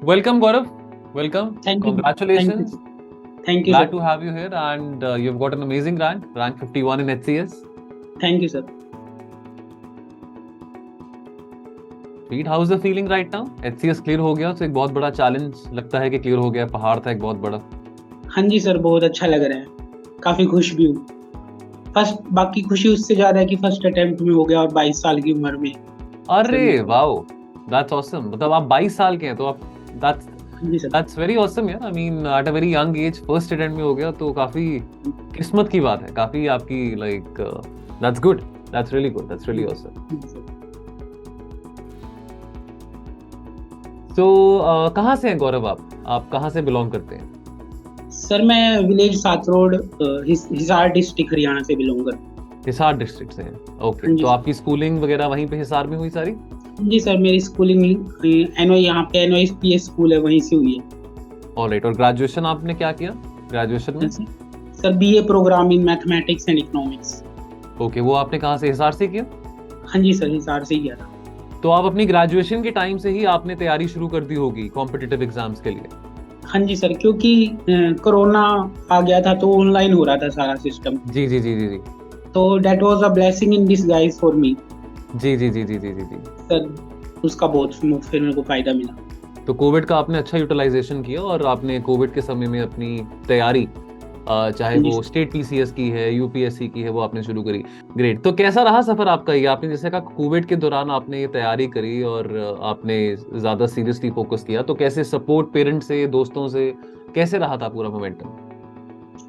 Welcome, Gaurav. Welcome. Thank you. Thank you. Congratulations. Thank you, sir. Glad to have you here, and you've got an amazing rank 51 in HCS. Thank you, sir. Pete, how's the feeling right now? HCS clear हो गया तो एक बहुत बड़ा challenge लगता है कि clear हो गया, पहाड़ था एक बहुत बड़ा। हाँ जी सर, बहुत अच्छा लग रहा है, काफी खुश भी हूँ। बाकी खुशी उससे ज्यादा है कि फर्स्ट अटेम्प्ट में हो गया और 22 साल की उम्र में। अरे वाओ, दैट्स ऑसम। मतलब आप 22 साल के हैं तो आप that's very awesome यार। I mean at a very young age first attempt में हो गया तो काफी किस्मत की बात है, काफी आपकी like that's good, that's really good, that's really awesome। तो कहाँ से हैं गौरव आप कहाँ से बिलोंग करते हैं? सर मैं विलेज सात रोड हिसार डिस्ट्रिक्ट हरियाणा से बिलोंग करता हूँ। हिसार डिस्ट्रिक्ट से हैं, ओके। तो आपकी स्कूलिंग वगैरह वहीं पे हिसार में हुई सारी? जी सर, मेरी स्कूलिंग यहाँ पे NOSPS स्कूल है, वहीं से हुई है। ऑलराइट, और ग्रेजुएशन आपने क्या किया ग्रेजुएशन में? Sir BA programme in mathematics and economics. Okay, वो आपने कहाँ से, हिसार से किया? हाँ जी सर, हिसार से ही किया था। तो आप अपनी ग्रेजुएशन के टाइम से ही आपने तैयारी शुरू कर दी होगी कॉम्पिटिटिव एग्जाम्स के लिए? हाँ जी सर, क्योंकि कोरोना आ गया था तो ऑनलाइन हो रहा था सारा सिस्टम। जी जी जी जी जी। तो that was a blessing in disguise for me. जी जी जी जी जी जी जी। सर उसका बहुत फिर मेरे को फायदा मिला। तो कोविड का आपने अच्छा यूटिलाइजेशन किया और आपने कोविड के समय में अपनी तैयारी चाहे वो स्टेट PCS की है, UPSC की है, वो आपने शुरू करी। ग्रेट। तो कैसा रहा सफर आपका? ये आपने जैसे कहा कोविड के दौरान आपने ये तैयारी करी और आपने ज्यादा सीरियसली फोकस किया, तो कैसे सपोर्ट पेरेंट्स से, दोस्तों से, कैसे रहा था पूरा मोमेंटम?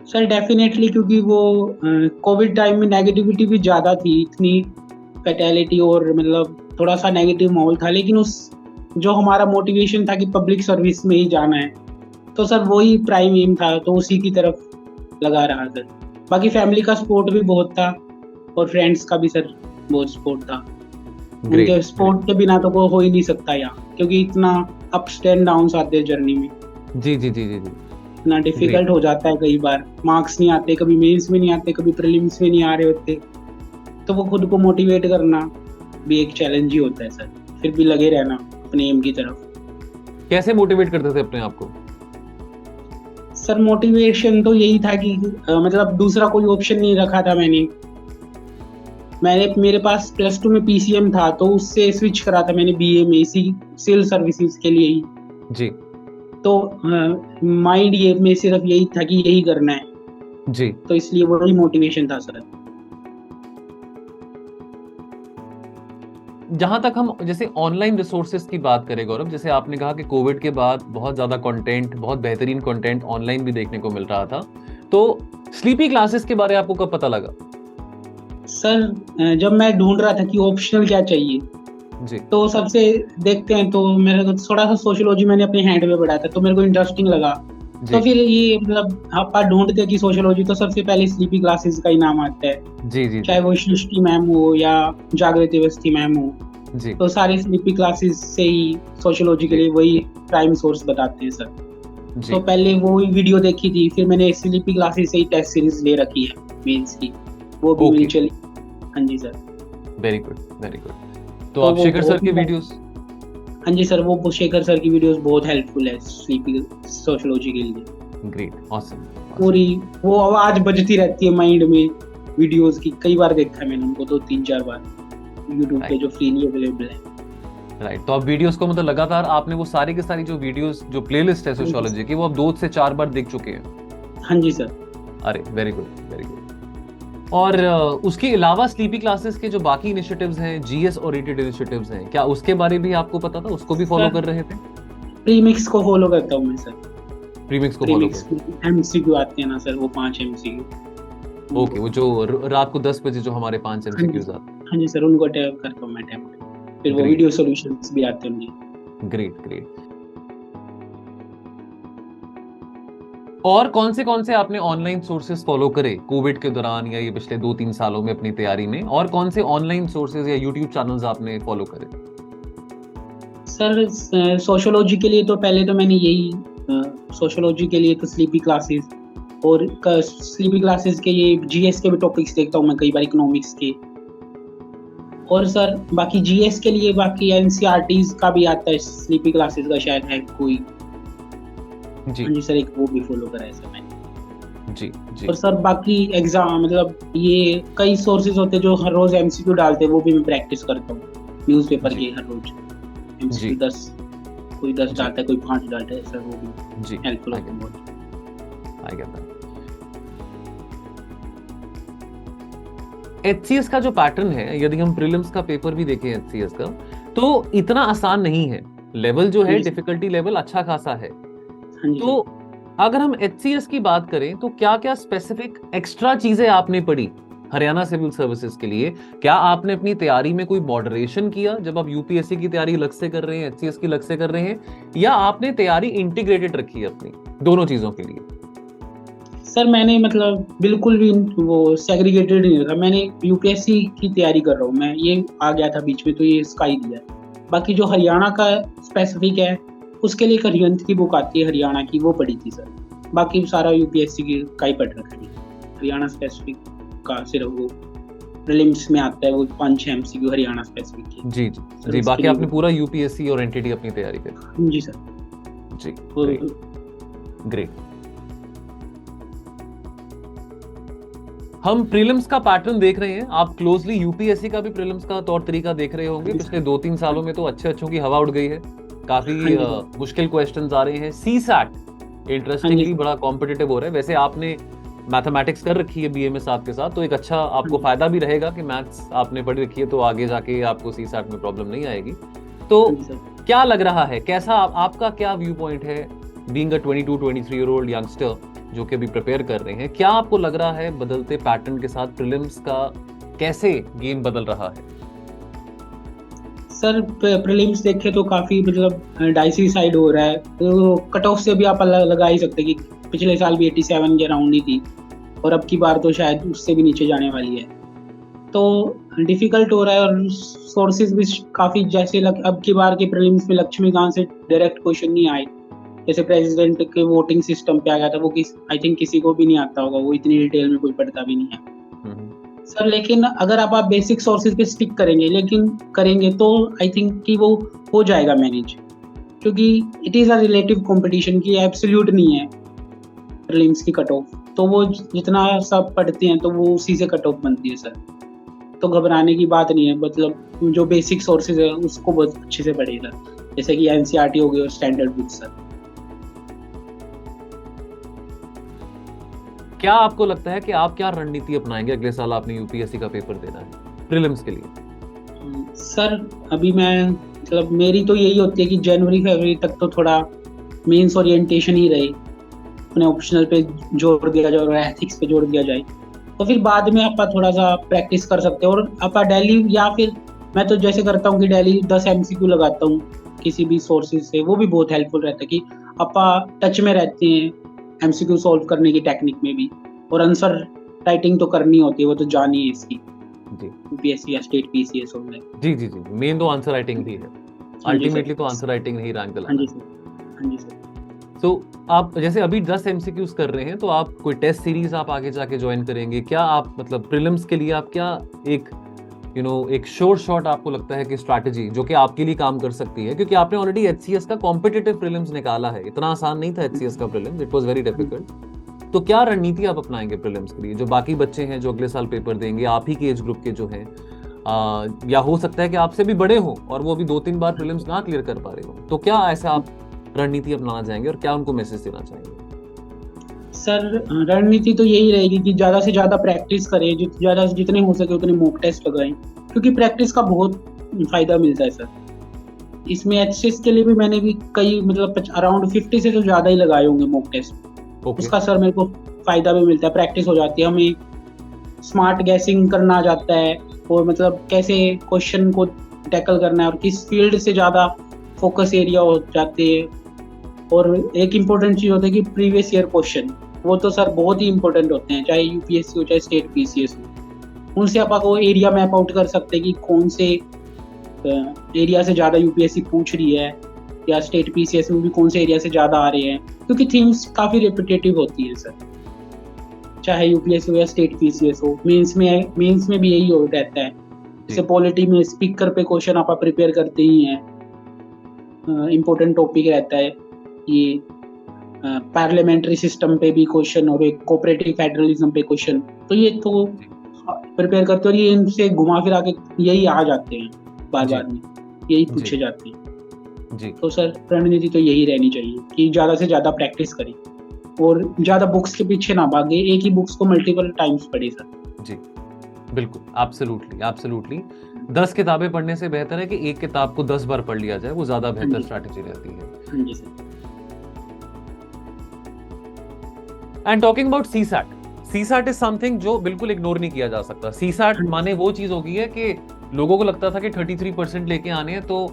सर डेफिनेटली, क्योंकि वो कोविड टाइम में नेगेटिविटी भी ज्यादा थी, इतनी फैटेलिटी और मतलब थोड़ा सा नेगेटिव माहौल था, लेकिन उस जो हमारा मोटिवेशन था कि पब्लिक सर्विस में ही जाना है, तो सर वही प्राइम एम था, तो उसी की तरफ लगा रहा सर। बाकी फैमिली का सपोर्ट भी बहुत था और फ्रेंड्स का भी सर बहुत सपोर्ट था। उनके सपोर्ट के बिना तो कोई हो ही नहीं सकता यहाँ, क्योंकि इतना अप्स एंड डाउन्स आते हैं जर्नी में। जी जी जी जी जी। इतना डिफिकल्ट हो जाता है, कई बार मार्क्स नहीं आते, कभी मेंस में नहीं आते, कभी प्रीलिम्स में नहीं आ रहे होते, तो वो खुद को मोटिवेट करना भी एक चैलेंज ही होता है सर। फिर भी लगे रहना अपने एम की तरफ। कैसे मोटिवेट करते थे अपने आप को? सर मोटिवेशन तो यही था कि मतलब दूसरा कोई ऑप्शन नहीं रखा था मैंने मेरे पास +2 में PCM था, तो उससे स्विच करा था मैंने BA में सिविल सर्विसेज के लिए ही जी। तो माइंड ये में सिर्फ यही था कि यही करना है जी, तो इसलिए वही मोटिवेशन था सर। जहां तक हम जैसे ऑनलाइन रिसोर्सेज की बात करें गौरव, जैसे आपने कहा कि कोविड के बाद बहुत ज्यादा कंटेंट, बहुत बेहतरीन कंटेंट ऑनलाइन भी देखने को मिल रहा था, तो स्लीपी क्लासेस के बारे में आपको कब पता लगा? सर जब मैं ढूंढ रहा था कि ऑप्शनल क्या चाहिए जी। तो सबसे देखते हैं तो मेरे को थोड़ा सा सोशियोलॉजी मैंने अपने हैंड में पढ़ा था, तो मेरे को इंटरेस्टिंग लगा। तो फिर ये मतलब आप ढूंढते हैं कि सोशियोलॉजी, तो सबसे पहले स्लीपी क्लासेस का ही नाम आता है। जी जी। चाहे वो सृष्टि मैम हो या जागृति अवस्थी मैम हो, जी। तो सारी स्लीपी क्लासेस से ही सोशियोलॉजी के लिए वही प्राइम सोर्स बताते हैं सर। तो पहले वो वीडियो देखी थी, फिर मैंने स्लीपी क्लासेस से ही टेस्ट सीरीज ले रखी है मेंस की, वो भी मिल चली। हाँ जी sir. Very good, very good. तो आप शेखर सर की वीडियोस? हाँ जी सर, वो शेखर सर की वीडियोस बहुत हेल्पफुल है स्लीपी सोशियोलॉजी के लिए। Great, awesome. पूरी वो आवाज बजती रहती है माइंड में वीडियोस की, कई बार देखा है मैंने उनको, तो 3-4 बार YouTube पे जो फ्रीली अवेलेबल है। राइट, तो आप वीडियोस को मतलब लगातार आपने वो सारी की सारी जो वीडियोस, जो प्लेलिस्ट है सोशियोलॉजी की, वो आप 2 से 4 बार देख चुके हैं? हाँ जी सर। अरे वेरी गुड, वेरी गुड। और उसके अलावा स्लीपी क्लासेस के जो बाकी इनिशिएटिव्स हैं, GS ओरिएंटेड इनिशिएटिव्स हैं, क्या उसके बारे में भी आपको पता था? उसको भी फॉलो कर रहे थे? प्रीमिक्स को फॉलो करता हूँ मैं सर। प्रीमिक्स को फॉलो करते हैं? MCQ आते हैं ना सर, वो 5 MCQ। ओके, वो जो रात को 10 बजे जो हमारे 5 MCQs आते हैं। हाँ जी सर, उनको अटेम्प्ट करता हूँ मैं अटेम्प्ट। फिर वो वीडियो सॉल्यूशंस भी आते हैं उनके। Great, great. और कौन से आपने ऑनलाइन सोर्सेज फॉलो करे कोविड के दौरान या ये पिछले 2-3 सालों में अपनी तैयारी में? और कौन से ऑनलाइन सोर्सेज या यूट्यूब चैनल्स आपने फॉलो करे? सर सोशियोलॉजी के लिए तो पहले तो मैंने यही सोशियोलॉजी के लिए तो स्लीपी क्लासेस, और स्लीपी क्लासेस के ये GS के भी टॉपिक्स देखता हूँ मैं कई बार, इकोनॉमिक्स के। और सर बाकी जीएस के लिए बाकी एनसीईआरटीज का भी आता है, स्लीपी क्लासेस का शायद है कोई। जी हाँ जी सर, एक वो भी फॉलो करा है सर मैंने। जी जी और सर बाकी एग्जाम मतलब ये कई सोर्सेज होते हैं जो हर रोज एमसीक्यू डालते हैं, वो भी मैं प्रैक्टिस करता हूँ न्यूज़पेपर जी के हर रोज जी एमसीक्यू 10, कोई 10 जी डालता है कोई 5 डालता है सर, वो भी जी हेल्पफुल आई होता है गेट बहुत। I get that. एचसीएस का जो पैटर्न है, यदि हम प्रीलिम्स का पेपर भी देखें एचसीएस का, तो इतना आसान नहीं है। लेवल जो हाँ है, जी सर। डिफिकल्टी लेवल अच्छा खासा है। हाँ जी तो सर। अगर हम एचसीएस की बात करें तो क्या क्या स्पेसिफिक एक्स्ट्रा चीजें आपने पढ़ी हरियाणा सिविल सर्विसेज के लिए? क्या आपने अपनी तैयारी में कोई मॉडरेशन किया जब आप यूपीएससी की तैयारी अलग से कर रहे हैं, एचसीएस की अलग से कर रहे हैं, या आपने तैयारी इंटीग्रेटेड रखी है अपनी दोनों चीजों के लिए? सर मैंने मतलब बिल्कुल भी वो सेग्रीगेटेड नहीं रखा। मैंने यूपीएससी की तैयारी कर रहा हूँ मैं, ये आ गया था बीच में तो ये इसका ही दिया है। बाकी जो हरियाणा का स्पेसिफिक है उसके लिए एक हरियंत की बुक आती है हरियाणा की, वो पढ़ी थी सर। बाकी सारा यूपीएससी की का ही पढ़ रखा है। हरियाणा स्पेसिफिक का सिर्फ वो प्रीलिम्स में आता है, वो 5 एमसीक्यू हरियाणा स्पेसिफिक की। जी जी सर जी, उसके बाकी लिए आपने पूरा यूपीएससी और एनटीटी अपनी तैयारी करी? जी सर। जी, और ग्रेट। हम प्रीलिम्स का पैटर्न देख रहे हैं, आप क्लोजली यूपीएससी का भी प्रीलिम्स का तौर तरीका देख रहे होंगे। पिछले 2-3 सालों में तो अच्छे अच्छों की हवा उड़ गई है, काफी हाँ जी सर। मुश्किल क्वेश्चंस आ रहे हैं। सीसैट हाँ जी इंटरेस्टिंगली सर। बड़ा कॉम्पिटिटिव हो रहा है। वैसे आपने मैथमेटिक्स कर रखी है बीए में साथ के साथ, तो एक अच्छा हाँ आपको जी। फायदा भी रहेगा कि मैथ्स आपने पढ़ी रखी है, तो आगे जाके आपको सीसैट में प्रॉब्लम नहीं आएगी। तो हाँ जी सर। क्या लग रहा है, कैसा आपका क्या व्यू पॉइंट है being a 22-23 year old youngster जो कि अभी प्रिपेयर कर रहे हैं? क्या आपको लग रहा है बदलते पैटर्न के साथ प्रीलिम्स का कैसे गेम बदल रहा है? सर प्रीलिम्स देखे तो काफी मतलब डाइसी साइड हो रहा है। तो कट ऑफ से भी आप लगा ही सकते हैं कि पिछले साल भी 87 के अराउंड ही थी, और अब की बार तो शायद उससे भी नीचे जाने वाली है। तो डिफिकल्ट हो रहा है, और सोर्सेज भी काफी जैसे अब की बार के प्रीलिम्स में लक्ष्मीकांत से डायरेक्ट क्वेश्चन नहीं आए। जैसे प्रेसिडेंट के वोटिंग सिस्टम पे आ गया था, वो आई थिंक किसी को भी नहीं आता होगा, वो इतनी डिटेल में कोई पढ़ता भी नहीं है सर। लेकिन अगर आप बेसिक सोर्सेज पे स्टिक करेंगे तो आई थिंक कि वो हो जाएगा मैनेज, क्योंकि it is a relative competition की एब्सोल्यूट नहीं है प्रीलिम्स की कट ऑफ। तो वो जितना सब पढ़ते हैं तो वो उसी से कट ऑफ बनती है सर। तो घबराने की बात नहीं है, मतलब जो बेसिक सोर्सेज है उसको बहुत अच्छे से पढ़ेगा, जैसे कि एनसीईआरटी हो गई और स्टैंडर्ड बुक सर। क्या आपको लगता है कि आप क्या रणनीति अपनाएंगे अगले साल? आपने यूपीएससी का पेपर देना है प्रीलिम्स के लिए। सर अभी मैं मतलब मेरी तो यही होती है कि जनवरी फरवरी तक तो थोड़ा मेंस ओरिएंटेशन ही रहे, अपने ऑप्शनल पे जोर दिया जाए और एथिक्स पे जोर दिया जाए, तो फिर बाद में आप थोड़ा सा प्रैक्टिस कर सकते हैं। और आप डेली, या फिर मैं तो जैसे करता हूँ कि डेली 10 एमसीक्यू लगाता हूँ किसी भी सोर्सेज से, वो भी बहुत हेल्पफुल रहता है कि आप टच में रहते हैं एमसीक्यू सॉल्व करने की टेक्निक में भी। और आंसर राइटिंग तो करनी होती है, वो तो जानी है इसकी, जी यूपीएससी या स्टेट पीसीएस हो गए। जी जी जी, मेन तो आंसर राइटिंग भी है, हाँ जी अल्टीमेटली सर। तो आंसर राइटिंग नहीं रैंक हाँ दिलाना जी है। सर। हाँ जी सर। तो आप जैसे अभी 10 एमसीक्यूज कर रहे हैं, तो आप कोई टेस्ट सीरीज आप आगे जाके ज्वाइन करेंगे क्या? आप मतलब प्रीलिम्स के लिए आप क्या एक एक श्योर शॉट आपको लगता है कि स्ट्रैटेजी जो कि आपके लिए काम कर सकती है? क्योंकि आपने ऑलरेडी एचसीएस का कॉम्पिटिटिव प्रीलिम्स निकाला है, इतना आसान नहीं था एचसीएस का prelims, it was very difficult. तो क्या रणनीति आप अपनाएंगे प्रीलिम्स के लिए? जो बाकी बच्चे हैं जो अगले साल पेपर देंगे, आप ही के एज ग्रुप के जो हैं, या हो सकता है कि आपसे भी बड़े हो और वो अभी 2-3 बार प्रीलिम्स ना क्लियर कर पा रहे हो, तो क्या ऐसा आप रणनीति अपनाना चाहेंगे और क्या उनको मैसेज देना चाहेंगे? सर रणनीति तो यही रहेगी कि ज़्यादा से ज़्यादा प्रैक्टिस करें, जितने हो सके उतने मॉक टेस्ट लगाएं, क्योंकि प्रैक्टिस का बहुत फ़ायदा मिलता है सर। इसमें एचएस के लिए भी मैंने भी कई मतलब अराउंड 50 से तो ज़्यादा ही लगाए होंगे मॉक टेस्ट। उसका सर मेरे को फ़ायदा भी मिलता है, प्रैक्टिस हो जाती है, हमें स्मार्ट गैसिंग करना आ जाता है, और मतलब कैसे क्वेश्चन को टैकल करना है और किस फील्ड से ज़्यादा फोकस एरिया हो जाते हैं। और एक इम्पोर्टेंट चीज़ होता है कि प्रीवियस ईयर क्वेश्चन, वो तो सर बहुत ही इंपॉर्टेंट होते हैं, चाहे यूपीएससी हो चाहे स्टेट पीसीएस हो। उनसे आप वो एरिया मैप आउट कर सकते हैं कि कौन से एरिया से ज़्यादा यूपीएससी पूछ रही है, या स्टेट पीसीएस में भी कौन से एरिया से ज़्यादा आ रहे हैं, क्योंकि थीम्स काफ़ी रिपीटेटिव होती है सर, चाहे यूपीएससी हो या स्टेट पीसीएस हो। मेंस में भी यही हो रहता है, जैसे पॉलिटी में स्पीकर पे क्वेश्चन आप प्रिपेयर करते ही हैं, इम्पोर्टेंट टॉपिक रहता है ये। पार्लियामेंट्री सिस्टम पे भी क्वेश्चन और एक कोऑपरेटिव फेडरलिज्म पे क्वेश्चन, तो ये तो प्रिपेयर करते हो, और ये इनसे घुमा फिरा के यही आ जाते हैं बार बार में, यही पूछे जाते हैं जी। तो सर रणनीति तो यही रहनी चाहिए कि ज़्यादा से ज़्यादा प्रैक्टिस करें और ज़्यादा बुक्स के पीछे ना भागे, एक ही बुक्स को मल्टीपल टाइम्स पढ़े सर जी। बिल्कुल, एब्सोल्युटली 10 किताबें पढ़ने से बेहतर है कि एक किताब को 10 बार पढ़ लिया जाए, वो ज्यादा बेहतर स्ट्रैटेजी रहती है। हाँ जी sir. And talking about CSAT is something जो बिल्कुल इग्नोर नहीं किया जा सकता। सीसैट माने वो चीज हो गई है कि लोगों को लगता था कि 33% लेके आने हैं, तो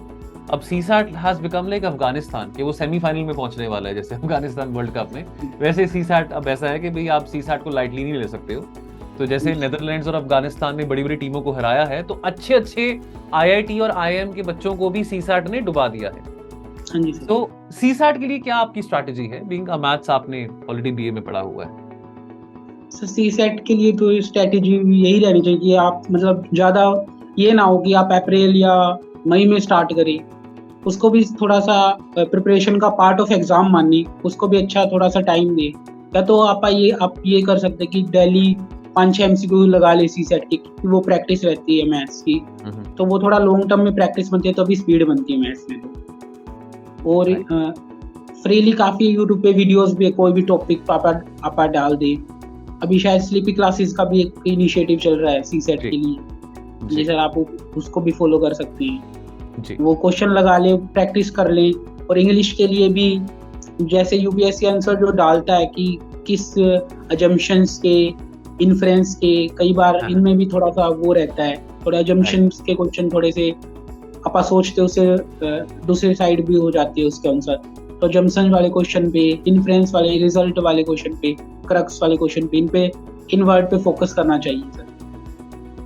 अब CSAT has become like Afghanistan, कि वो सेमीफाइनल में पहुंचने वाला है जैसे अफगानिस्तान वर्ल्ड कप में, वैसे सीसैट अब ऐसा है कि भाई आप सीसैट को लाइटली नहीं ले सकते हो। तो जैसे नेदरलैंड्स और अफगानिस्तान ने बड़ी बड़ी टीमों को हराया है, तो अच्छे आईआईटी और आईआईएम के बच्चों को भी सीसैट ने डुबा दिया है। हाँ जी। तो सीसैट के लिए क्या आपकी स्ट्रैटेजी है? बीइंग अ मैथ्स आपने ऑलरेडी बीए में पढ़ा हुआ है। सर सीसैट के लिए तो स्ट्रैटेजी यही रहनी चाहिए कि आप मतलब ज़्यादा ये ना हो कि आप अप्रैल या मई में स्टार्ट करें, उसको भी थोड़ा सा प्रिपरेशन का पार्ट ऑफ एग्जाम मानिए, उसको भी अच्छा थोड़ा सा टाइम दें। या तो आप ये कर सकते हैं कि डेली 5-6 MCQ लगा ले सीसैट की, वो प्रैक्टिस रहती है मैथ्स की, तो वो थोड़ा लॉन्ग टर्म में प्रैक्टिस बनती है, तो अभी स्पीड बनती है मैथ्स में। तो और फ्रीली काफ़ी यूट्यूब पे वीडियोस भी, कोई भी टॉपिक आप डाल दें। अभी शायद स्लीपी क्लासेस का भी एक इनिशिएटिव चल रहा है सीसैट के लिए, जी सर, आप उसको भी फॉलो कर सकते हैं जी। वो क्वेश्चन लगा ले, प्रैक्टिस कर लें। और इंग्लिश के लिए भी जैसे यूपीएससी आंसर जो डालता है कि किस अजम्पशंस के, इन्फ्रेंस के, कई बार इनमें भी थोड़ा सा वो रहता है, थोड़ा अजम्पशंस के क्वेश्चन थोड़े से आप सोचते उसे दूसरी साइड भी हो जाती है उसके आंसर। तो जम्पशन वाले क्वेश्चन पे, इन्फ्रेंस वाले, रिजल्ट वाले क्वेश्चन पे, क्रक्स वाले क्वेश्चन पे, इन वर्ड पे फोकस करना चाहिए सर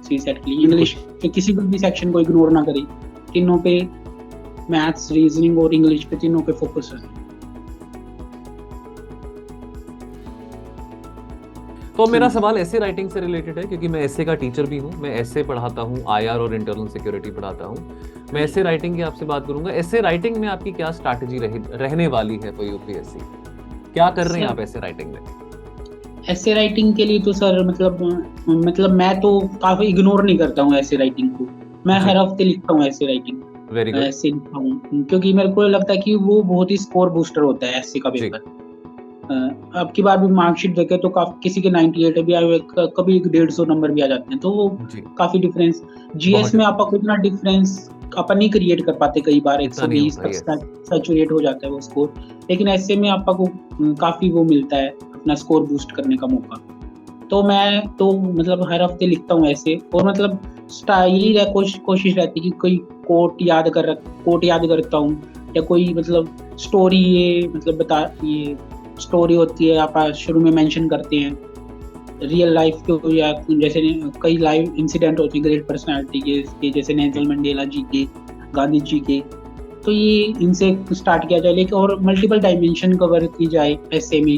सीसैट के लिए। इंग्लिश के किसी भी सेक्शन को इग्नोर ना करें, तीनों पे, मैथ्स, रीजनिंग और इंग्लिश पे, तीनों पे फोकस करें। तो मेरा सवाल ऐसे राइटिंग से रिलेटेड है, क्योंकि मैं ऐसे का टीचर भी हूँ, मैं ऐसे पढ़ाता हूँ, आईआर और इंटरनल सिक्योरिटी पढ़ाता हूँ। मैं ऐसे राइटिंग की आपसे बात करूंगा। ऐसे राइटिंग में आपकी क्या स्ट्रैटेजी रहने वाली है फॉर यूपीएससी? क्या कर रहे हैं आप ऐसे राइटिंग में? ऐसे राइटिंग के लिए तो सर मतलब मैं तो काफी इग्नोर नहीं करता हूँ ऐसे राइटिंग को, मैं हर हफ्ते लिखता हूँ ऐसे राइटिंग। Very good. ऐसे लिखता हूँ क्योंकि मेरे को लगता है कि वो बहुत ही स्कोर बूस्टर होता है ऐसे का पेपर। अब की बार भी मार्कशीट देखे तो किसी के 98 भी आए हुए, कभी 150 नंबर भी आ जाते हैं, तो वो काफी डिफरेंस। जीएस में आपका इतना डिफरेंस अपन नहीं क्रिएट कर पाते, कई बार 120 तक सैचुरेट हो जाता है वो स्कोर, लेकिन ऐसे में आपको काफी वो मिलता है अपना स्कोर बूस्ट करने का मौका। तो मैं तो मतलब हर हफ्ते लिखता हूँ ऐसे, और मतलब यही कोशिश रहती है कि कोई कोट याद करता हूँ, या कोई मतलब स्टोरी, ये मतलब ये स्टोरी होती है, आप शुरू में मेंशन करते हैं रियल लाइफ को, या जैसे कई लाइव इंसिडेंट होते हैं ग्रेट पर्सनालिटी के, जैसे नेल्सन मंडेला जी के, गांधी जी के, तो ये इनसे स्टार्ट किया जाए, लेकिन और मल्टीपल डायमेंशन कवर की जाए ऐसे में।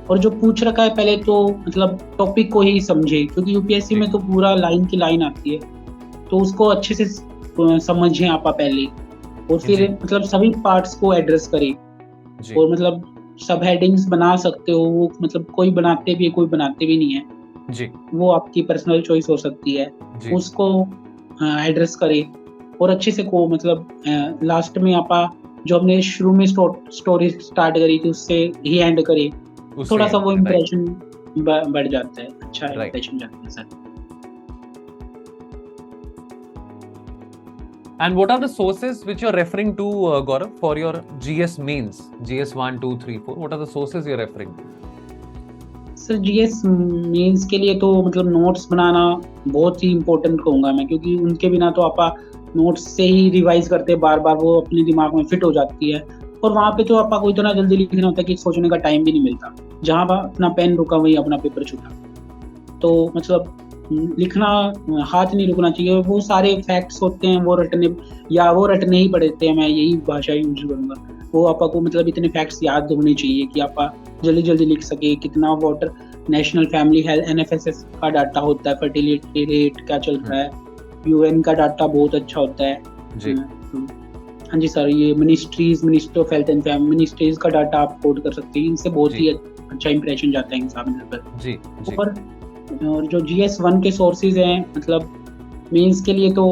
और जो पूछ रखा है पहले तो मतलब टॉपिक को ही समझे, क्योंकि यूपीएससी में तो पूरा लाइन की लाइन आती है, तो उसको अच्छे से समझें आप पहले, और फिर मतलब सभी पार्ट्स को एड्रेस करें। और मतलब सब हेडिंग्स बना सकते हो, वो मतलब कोई बनाते भी है, कोई बनाते भी नहीं है जी, वो आपकी पर्सनल चॉइस हो सकती है, उसको एड्रेस करें। और अच्छे से को मतलब लास्ट में आप जो हमने शुरू में स्टोरी स्टार्ट करी थी उससे ही एंड करें, थोड़ा सा वो इम्प्रेशन बढ़ जाता है, अच्छा इम्प्रेशन जाता है sir. And what are the sources which you're referring to, Gaurav, for your GS mains, GS 1, 2, 3, 4? What are the sources you're referring to? Sir GS mains के लिए तो मतलब नोट्स बनाना बहुत ही इम्पोर्टेंट कहूँगा मैं, क्योंकि उनके बिना तो आप नोट्स से ही रिवाइज करते बार बार, वो अपने दिमाग में फिट हो जाती है, और वहाँ पे तो आपको इतना जल्दी लिखना होता है कि सोचने का टाइम भी नहीं मिलता, जहाँ अपना पेन रुका वही अपना पेपर छूटा। तो मतलब लिखना हाथ नहीं रुकना चाहिए, वो सारे फैक्ट्स होते हैं वो रटने ही पड़ते हैं, मैं यही भाषा यूज करूँगा। वो आपको मतलब इतने फैक्ट्स याद होने चाहिए कि आप जल्दी लिख सके, कितना water, national family health NFSS का डाटा होता है, फर्टिलिटी रेट क्या चल रहा है, यूएन का डाटा बहुत अच्छा होता है। जी हाँ जी सर, ये ministry of health and family ministries का डाटा आप कोट कर सकते हैं, इनसे बहुत जी ही अच्छा इंप्रेशन जाता है एग्जामिनर पर। जी जी और जो GS1 के सोर्सेज हैं, मतलब मेंस के लिए तो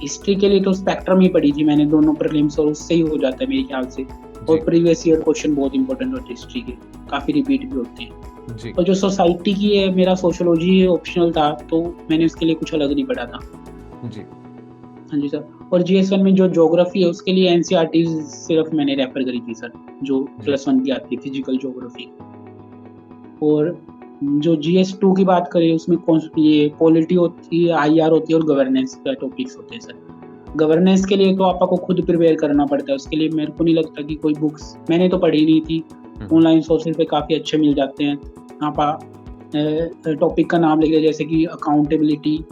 हिस्ट्री के लिए तो स्पेक्ट्रम ही पढ़ी थी मैंने, दोनों प्रीलिम्स, और उससे ही हो जाता है मेरे ख्याल से। और जी प्रीवियस ईयर क्वेश्चन बहुत इंपॉर्टेंट होते हैं हिस्ट्री के, काफी रिपीट भी होते हैं। जी और जो सोसाइटी की है, मेरा सोशियोलॉजी ऑप्शनल था, तो मैंने उसके लिए कुछ अलग नहीं पढ़ा था। जी हाँ जी सर। और GS1 में जो ज्योग्राफी है उसके लिए NCERT सिर्फ मैंने रेफर करी थी सर, जो जी +1 की आती है फिजिकल ज्योग्राफी। और जो GS2 की बात करें, उसमें ये पॉलिटी होती है, IR होती है, और गवर्नेंस का टॉपिक्स होते हैं सर। गवर्नेंस के लिए तो आपको खुद प्रिपेयर करना पड़ता है, उसके लिए मेरे को नहीं लगता कि कोई बुक्स मैंने तो पढ़ी नहीं थी, ऑनलाइन सोर्सेज पे काफ़ी अच्छे मिल जाते हैं। आप टॉपिक का नाम लिखे, जैसे कि अकाउंटेबिलिटी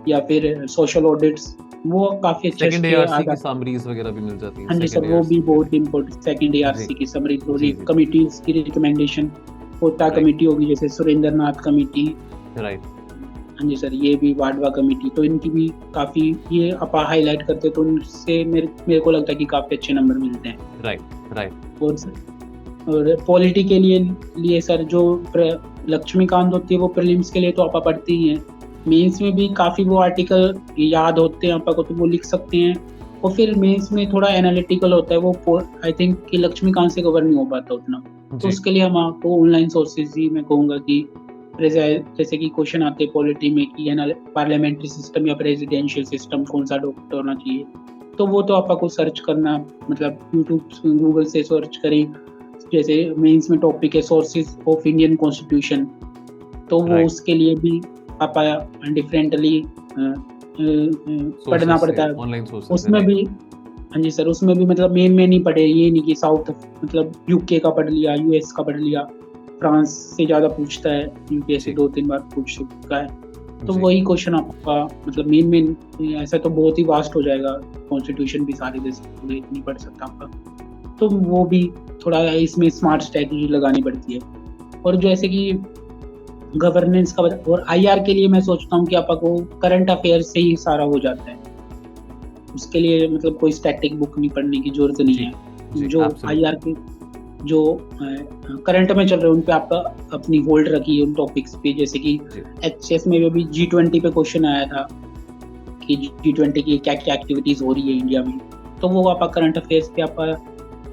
या फिर सोशल ऑडिट्स, वो काफ़ी अच्छे सेकंड से आ ARC की जाते हैं। समरीज वगैरह भी मिल जाती हैं हाँ जी सर, सेकंड वो ARC भी के बहुत लिए। इम्पोर्टेंट, सेकंड जी ARC की समरी, जी जी कमिटीज की रिकमेंडेशन, कोटा राइट कमेटी होगी जैसे सुरेंद्र नाथ कमेटी। राइट हाँ जी सर, ये भी वाडवा कमेटी, तो इनकी भी काफ़ी ये अपा हाईलाइट करते, तो उनसे मेरे को लगता है कि काफ़ी अच्छे नंबर मिलते हैं। राइट राइट और पॉलिटी के लिए सर, जो लक्ष्मीकांत होती है वो प्रीलिम्स के लिए तो आप पढ़ते ही हैं, मेंस में भी काफ़ी वो आर्टिकल याद होते हैं आपको, तो वो लिख सकते हैं। और फिर मेंस में थोड़ा एनालिटिकल होता है, वो आई थिंक कि लक्ष्मीकांत से कवर नहीं हो पाता उतना, तो जी उसके लिए हम आपको ऑनलाइन सोर्सेज ही मैं कहूँगा कि जैसे कि क्वेश्चन आते हैं पॉलिटी में कि है ना, पार्लियामेंट्री सिस्टम या प्रेसिडेंशियल सिस्टम कौन सा डॉक्टर होना चाहिए, तो वो तो आपको सर्च करना, मतलब यूट्यूब गूगल से सर्च करें। जैसे मेंस में टॉपिक है सोर्सेज ऑफ इंडियन कॉन्स्टिट्यूशन, तो वो राइट उसके लिए भी आप डिफरेंटली पढ़ना सोर्सेज से पड़ता है। ऑनलाइन सोर्सेज से उसमें राइट भी हाँ जी सर, उसमें भी मतलब मेन ही पढ़े, ये नहीं कि साउथ, मतलब UK का पढ़ लिया, US का पढ़ लिया, फ्रांस से ज़्यादा पूछता है, UPSC जी 2-3 बार पूछ चुका है, तो जी वही क्वेश्चन आपका मतलब मेन ऐसा तो बहुत ही वास्ट हो जाएगा, कॉन्स्टिट्यूशन भी सारे देश नहीं पढ़ सकता आपका, तो वो भी थोड़ा इसमें स्मार्ट स्ट्रेटजी लगानी पड़ती है। और जैसे कि गवर्नेंस का और IR के लिए मैं सोचता हूँ कि आपको करंट अफेयर से ही सारा हो जाता है, उसके लिए मतलब कोई स्टैटिक बुक नहीं पढ़ने की जरूरत नहीं जी है। जी जो एब्सोल्युटली IR के जो करंट में चल रहे हैं उन पे आपका अपनी होल्ड रखी है उन टॉपिक्स पे, जैसे कि जी HS में भी G20 पे क्वेश्चन आया था कि G20 की क्या क्या एक्टिविटीज हो रही है इंडिया में, तो वो आप करंट अफेयर्स पे आप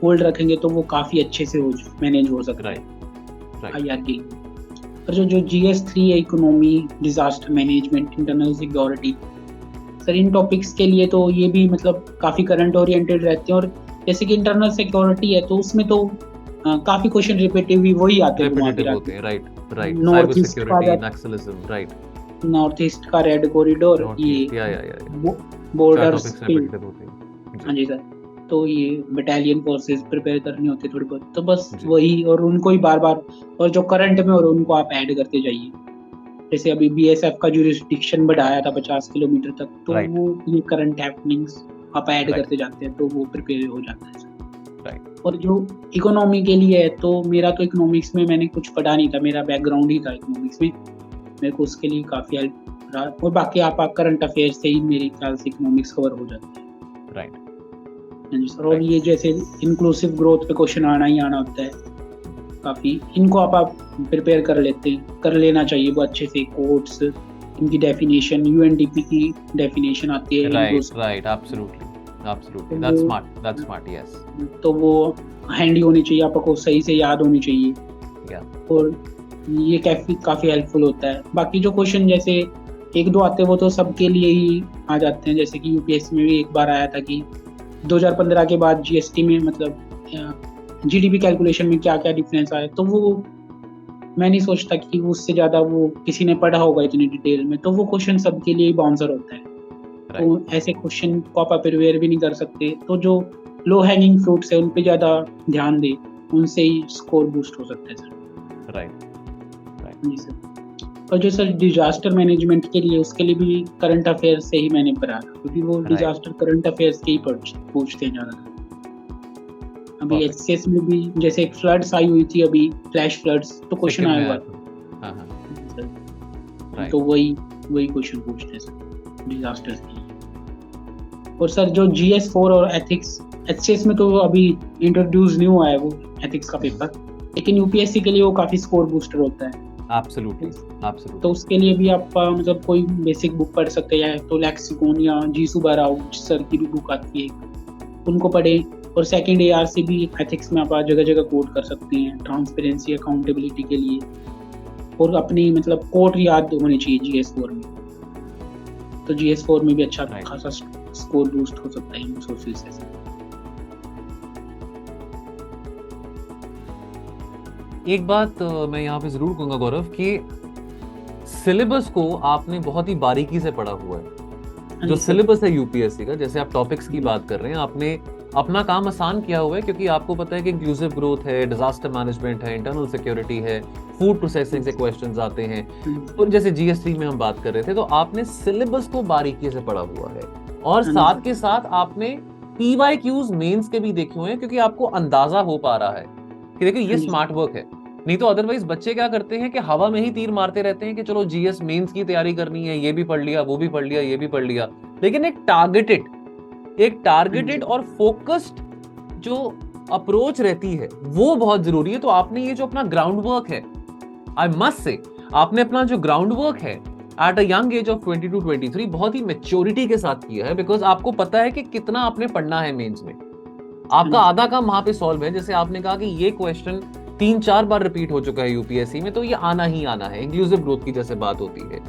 होल्ड रखेंगे तो वो काफ़ी अच्छे से मैनेज हो सकता है राइट राइट IR के लिए। और जो GS3 है, economy, disaster management, internal security, sir इन टॉपिक्स के लिए तो ये भी मतलब काफ़ी करंट ओरिएंटेड रहते हैं। और जैसे कि इंटरनल सिक्योरिटी है तो उसमें तो काफ़ी क्वेश्चन रिपीटिव वही आते हैं, घुमा रेपिटेटिव फिरा होते हैं right right cyber north east का security naxalism right north east का रेड कॉरिडोर, नॉर्थ ये ईस्ट या चार बॉर्डर्स टॉपिक्स पे। रेपिटेटिव होते हैं हाँ जी सर, तो ये बटालियन फोर्सेस प्रिपेयर करनी होती है थोड़ी बहुत, तो बस जी वही, और उनको ही बार बार, और जो करंट में और उनको आप ऐड करते जाइए। जैसे अभी BSF का जुरिस्डिक्शन बढ़ाया था 50 किलोमीटर तक, तो राइट वो ये करंट हैपनिंग्स आप ऐड राइट करते जाते हैं, तो वो प्रिपेयर हो जाता है सर। राइट और जो इकोनॉमी के लिए है, तो मेरा तो इकोनॉमिक्स में मैंने कुछ पढ़ा नहीं था, मेरा बैकग्राउंड ही था इकोनॉमिक्स में, मेरे को उसके लिए काफ़ी हेल्प रहा। और बाकी आप करंट अफेयर्स से ही मेरे ख्याल से इकोनॉमिक्स कवर हो जाती है। राइट हाँ जी सर। और ये जैसे इंक्लूसिव ग्रोथ पे क्वेश्चन आना ही आना होता है काफ़ी, इनको आप प्रिपेयर कर लेना चाहिए वो अच्छे से, कोड्स, इनकी डेफिनेशन, UNDP की डेफिनेशन आती है right absolutely that's smart yes तो वो हैंडी होनी चाहिए, आपको सही से याद होनी चाहिए, या और ये काफ़ी हेल्पफुल होता है। बाकी जो क्वेश्चन जैसे 1-2 आते हैं वो तो सबके लिए ही आ जाते हैं, जैसे कि UPSC में भी एक बार आया था कि 2015 के बाद GST में मतलब GDP कैलकुलेशन में क्या क्या डिफरेंस आया, तो वो मैं नहीं सोचता कि उससे ज़्यादा वो किसी ने पढ़ा होगा इतनी डिटेल में, तो वो क्वेश्चन सबके लिए ही बाउंसर होता है, तो ऐसे क्वेश्चन को आप प्रिपेयर भी नहीं कर सकते, तो जो लो हैंगिंग फ्रूट्स है उन पे ज़्यादा ध्यान दे, उनसे ही स्कोर बूस्ट हो सकता है सर। राइट जी सर। और जो सर डिजास्टर मैनेजमेंट के लिए, उसके लिए भी करंट अफेयर्स से ही मैंने पढ़ा था, क्योंकि वो डिजास्टर करंट अफेयर्स के ही पूछते हैं ज़्यादातर। अभी HCS में भी जैसे एक फ्लड्स आई हुई थी अभी, फ्लैश फ्लड्स, तो क्वेश्चन आया हुआ था, तो वही क्वेश्चन पूछते हैं सर डिजास्टर्स के लिए। और सर जो GS4 और एथिक्स, HCS में तो अभी इंट्रोड्यूस नहीं हुआ है वो एथिक्स का पेपर, लेकिन यूपीएससी के लिए वो काफी स्कोर बूस्टर होता है। Absolutely, absolutely. तो उसके लिए भी आप मतलब कोई बेसिक बुक पढ़ सकते हैं, तो लेक्सिकॉन या जी सुब्बाराव सर की भी बुक आती है, उनको पढ़ें। और सेकंड AR से भी एथिक्स में आप जगह जगह कोट कर सकते हैं ट्रांसपेरेंसी अकाउंटेबिलिटी के लिए, और अपनी मतलब कोट याद होनी चाहिए GS4 में, तो GS4 में भी अच्छा खासा स्कोर बूस्ट हो सकता है इन सोर्सेज से। एक बात मैं यहाँ पे जरूर कहूंगा गौरव कि सिलेबस को आपने बहुत ही बारीकी से पढ़ा हुआ है। जो सिलेबस है यूपीएससी का, जैसे आप टॉपिक्स की बात कर रहे हैं, आपने अपना काम आसान किया हुआ है, क्योंकि आपको पता है कि इंक्लूसिव ग्रोथ है, डिजास्टर मैनेजमेंट है, इंटरनल सिक्योरिटी है, फूड प्रोसेसिंग से क्वेश्चंस आते हैं, और जैसे GS3 में हम बात कर रहे थे, तो आपने सिलेबस को बारीकी से पढ़ा हुआ है। और साथ के साथ आपने PYQs मेंस के भी देखे हुए हैं, क्योंकि आपको अंदाजा हो पा रहा है कि देखिए ये स्मार्ट वर्क है। नहीं तो अदरवाइज बच्चे क्या करते हैं कि हवा में ही तीर मारते रहते हैं कि चलो GS मेंस की तैयारी करनी है, ये भी पढ़ लिया, वो भी पढ़ लिया, ये भी पढ़ लिया, लेकिन एक टारगेटेड और फोकस्ड जो अप्रोच रहती है वो बहुत जरूरी है। तो आपने ये जो अपना ग्राउंड वर्क है, आई मस्ट से, आपने अपना जो ग्राउंड वर्क है at a young age of 22 to 23 बहुत ही मैच्योरिटी के साथ किया है, बिकॉज आपको पता है कि कितना आपने पढ़ना है मेंस में। आपका आधा काम वहां पे सॉल्व है। जैसे आपने कहा कि ये क्वेश्चन 3-4 बार रिपीट हो चुका है यूपीएससी में, तो ये आना ही आना है। इंक्लूसिव ग्रोथ की जैसे बात होती है,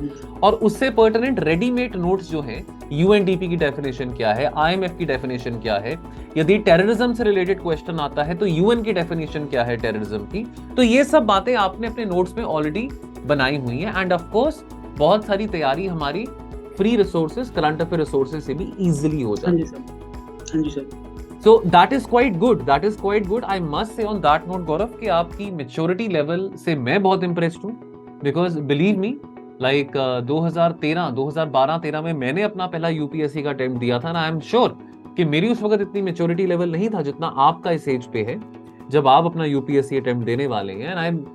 और उससे पर्टिनेंट रेडीमेड नोट्स जो हैं, यूएनडीपी की डेफिनेशन क्या है, IMF की डेफिनेशन क्या है, यदि टेररिज्म से रिलेटेड क्वेश्चन आता है तो यूएन की डेफिनेशन क्या है टेररिज्म की, तो ये सब बातें आपने अपने नोट्स में ऑलरेडी बनाई हुई हैं। एंड ऑफ कोर्स बहुत सारी तैयारी हमारी free resources, current affair resources से भी इजीली हो जाती है। हाँ जी sir. So that is quite good. That is quite good. I must say on that note, गौरव, कि आपकी मेच्योरिटी लेवल से मैं बहुत इम्प्रेस्ड हूँ, बिकॉज बिलीव मी, लाइक 2012-13 में मैंने अपना पहला यूपीएससी का अटेम्प्ट दिया था ना। आई एम श्योर कि मेरी उस वक्त इतनी मेच्योरिटी लेवल नहीं था जितना आपका इस एज पे है जब आप अपना यूपीएससी अटेम्प्ट देने वाले हैं। And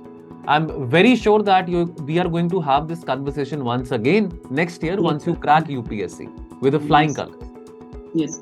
I am very sure that we are going to have this conversation once again next year, once you crack UPSC with a flying colors. Yes.